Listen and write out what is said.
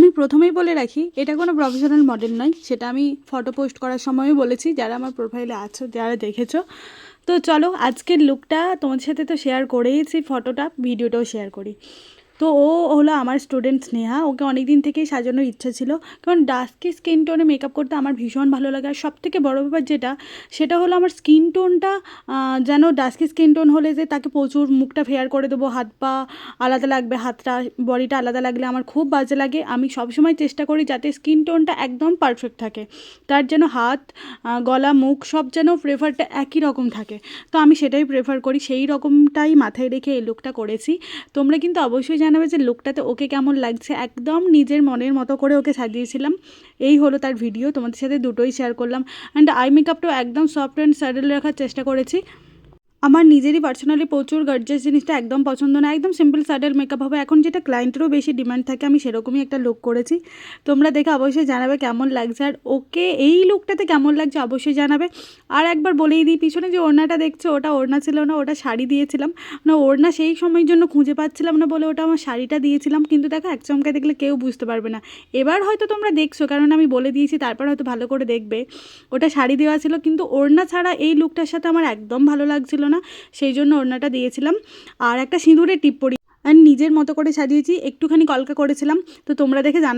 আমি প্রথমেই বলে রাখি, এটা কোনো প্রফেশনাল মডেল নয়, সেটা আমি ফটো পোস্ট করার সময়ও বলেছি, যারা আমার প্রোফাইলে আছো, যারা দেখেছো। তো চলো আজকের লুকটা তোমাদের সাথে তো শেয়ার করেইছি, ফটোটা ভিডিওটাও শেয়ার করি। তো ও হলো আমার স্টুডেন্ট স্নেহা। ওকে অনেক দিন থেকেই সাজানোর ইচ্ছা ছিল, কারণ ডাস্কি স্কিন টোনে মেকআপ করতে আমার ভীষণ ভালো লাগে। আর সবথেকে বড় ব্যাপার যেটা, সেটা হলো আমার স্কিন টোনটা যেন ডাস্কি স্কিন টোন হলে যে তাকে প্রচুর মুখটা ফেয়ার করে দেবো, হাত পা আলাদা লাগবে, হাতটা বডিটা আলাদা লাগলে আমার খুব বাজে লাগে। আমি সবসময় চেষ্টা করি যাতে স্কিন টোনটা একদম পারফেক্ট থাকে, তার যেন হাত গলা মুখ সব যেন প্রেফারটা একই রকম থাকে। তো আমি সেটাই প্রেফার করি, সেই রকমটাই মাথায় রেখে এই লুকটা করেছি। তোমরা কিন্তু অবশ্যই জানাবে যে লুকটাতে ওকে কেমন লাগছে। একদম নিজের মনের মতো করে ওকে সাজিয়েছিলাম। এই হলো তার ভিডিও, তোমাদের সাথে দুটোই শেয়ার করলাম। অ্যান্ড আই মেকআপটাও একদম সফট অ্যান্ড স্যাডেল রাখার চেষ্টা করেছি। আমার নিজেরই পার্সোনালি প্রচুর গর্জিয়াস জিনিসটা একদম পছন্দ না, একদম সিম্পল স্যাডেল মেকআপ হবে। এখন যেটা ক্লায়েন্টেরও বেশি ডিমান্ড থাকে, আমি সেরকমই একটা লুক করেছি। তোমরা দেখে অবশ্যই জানাবে কেমন লাগছে, আর ওকে এই লুকটাতে কেমন লাগছে অবশ্যই জানাবে। আর একবার বলেই দিই, পিছনে যে ওড়নাটা দেখছো ওটা ওড়না ছিল না, ওটা শাড়ি দিয়েছিলাম। না, ওড়না সেই সময়ের জন্য খুঁজে পাচ্ছিলাম না বলে ওটা আমার শাড়িটা দিয়েছিলাম। কিন্তু দেখো এক চমকে দেখলে কেউ বুঝতে পারবে না। এবার হয়তো তোমরা দেখছো, কারণ আমি বলে দিয়েছি, তারপর হয়তো ভালো করে দেখবে। ওটা শাড়ি দেওয়া ছিল, কিন্তু ওড়না ছাড়া এই লুকটার সাথে আমার একদম ভালো লাগছিল না, সেই জন্য ওড়নাটা দিয়েছিলাম। আর একটা সিঁদুরের টিপ পরি, আর নিজের মতো করে সাজিয়েছি, একটুখানি কলকা করেছিলাম। তো তোমরা দেখে জানাবে।